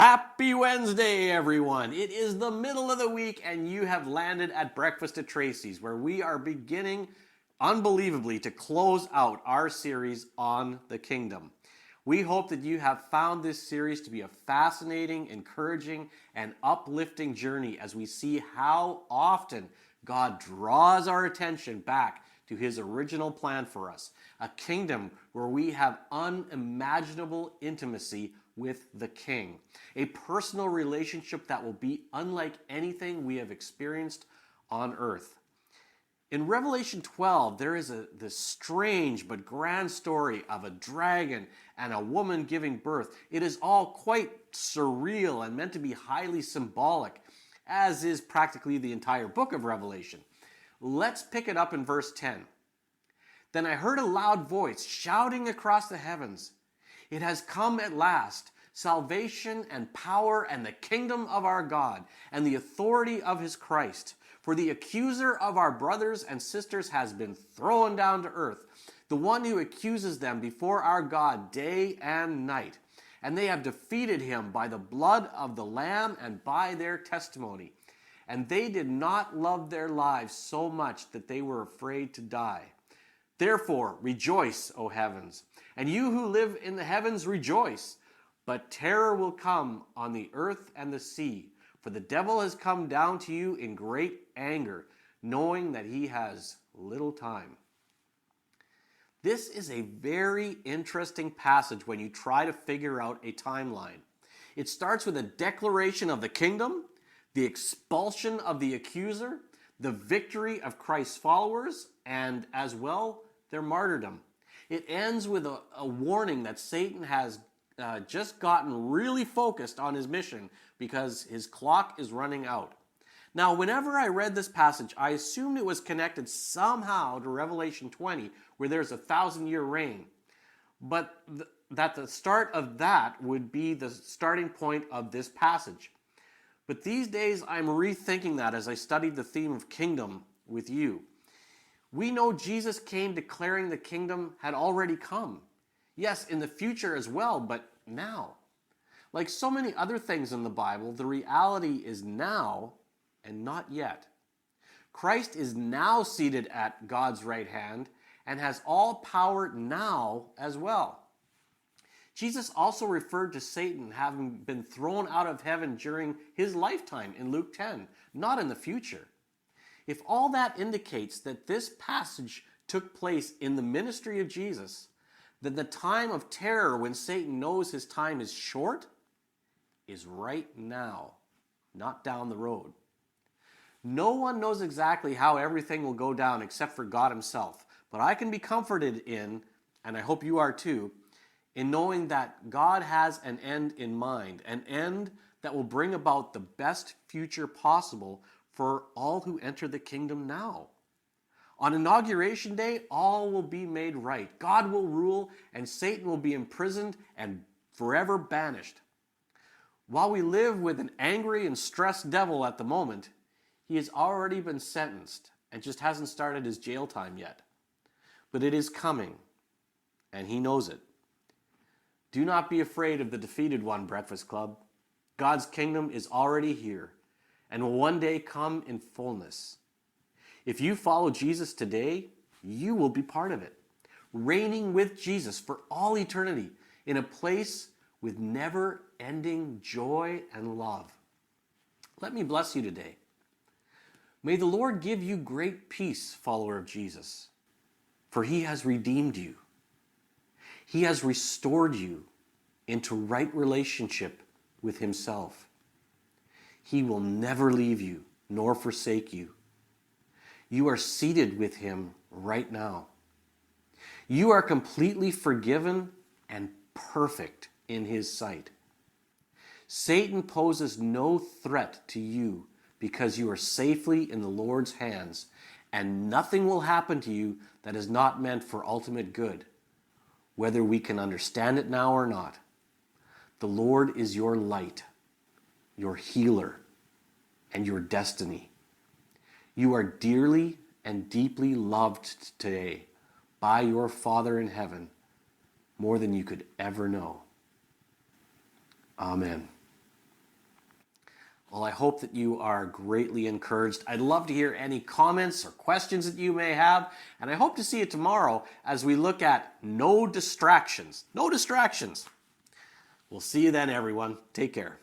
Happy Wednesday, everyone. It is the middle of the week and you have landed at Breakfast at Tracy's, where we are beginning, unbelievably, to close out our series on the kingdom. We hope that you have found this series to be a fascinating, encouraging, and uplifting journey as we see how often God draws our attention back to his original plan for us, a kingdom where we have unimaginable intimacy with the King, a personal relationship that will be unlike anything we have experienced on earth. In Revelation 12, there is this strange but grand story of a dragon and a woman giving birth. It is all quite surreal and meant to be highly symbolic, as is practically the entire book of Revelation. Let's pick it up in verse 10. Then I heard a loud voice shouting across the heavens, "It has come at last, salvation and power and the kingdom of our God and the authority of his Christ. For the accuser of our brothers and sisters has been thrown down to earth, the one who accuses them before our God day and night. And they have defeated him by the blood of the Lamb and by their testimony. And they did not love their lives so much that they were afraid to die. Therefore, rejoice, O heavens, and you who live in the heavens, rejoice. But terror will come on the earth and the sea, for the devil has come down to you in great anger, knowing that he has little time." This is a very interesting passage when you try to figure out a timeline. It starts with a declaration of the kingdom, the expulsion of the accuser, the victory of Christ's followers, and as well, their martyrdom. It ends with a warning that Satan has just gotten really focused on his mission because his clock is running out. Now, whenever I read this passage, I assumed it was connected somehow to Revelation 20, where there's a 1,000-year reign. But that the start of that would be the starting point of this passage. But these days, I'm rethinking that as I studied the theme of kingdom with you. We know Jesus came declaring the kingdom had already come. Yes, in the future as well, but now. Like so many other things in the Bible, the reality is now and not yet. Christ is now seated at God's right hand and has all power now as well. Jesus also referred to Satan having been thrown out of heaven during his lifetime in Luke 10, not in the future. If all that indicates that this passage took place in the ministry of Jesus, then the time of terror when Satan knows his time is short is right now, not down the road. No one knows exactly how everything will go down except for God himself, but I can be comforted in, and I hope you are too, in knowing that God has an end in mind, an end that will bring about the best future possible for all who enter the kingdom now. On Inauguration Day, all will be made right. God will rule, and Satan will be imprisoned and forever banished. While we live with an angry and stressed devil at the moment, he has already been sentenced and just hasn't started his jail time yet. But it is coming, and he knows it. Do not be afraid of the defeated one, Breakfast Club. God's kingdom is already here and will one day come in fullness. If you follow Jesus today, you will be part of it, reigning with Jesus for all eternity in a place with never-ending joy and love. Let me bless you today. May the Lord give you great peace, follower of Jesus, for he has redeemed you. He has restored you into right relationship with himself. He will never leave you nor forsake you. You are seated with him right now. You are completely forgiven and perfect in his sight. Satan poses no threat to you because you are safely in the Lord's hands, and nothing will happen to you that is not meant for ultimate good, whether we can understand it now or not. The Lord is your light, your healer, and your destiny. You are dearly and deeply loved today by your Father in heaven, more than you could ever know. Amen. Well, I hope that you are greatly encouraged. I'd love to hear any comments or questions that you may have, and I hope to see you tomorrow as we look at no distractions. No distractions. We'll see you then, everyone. Take care.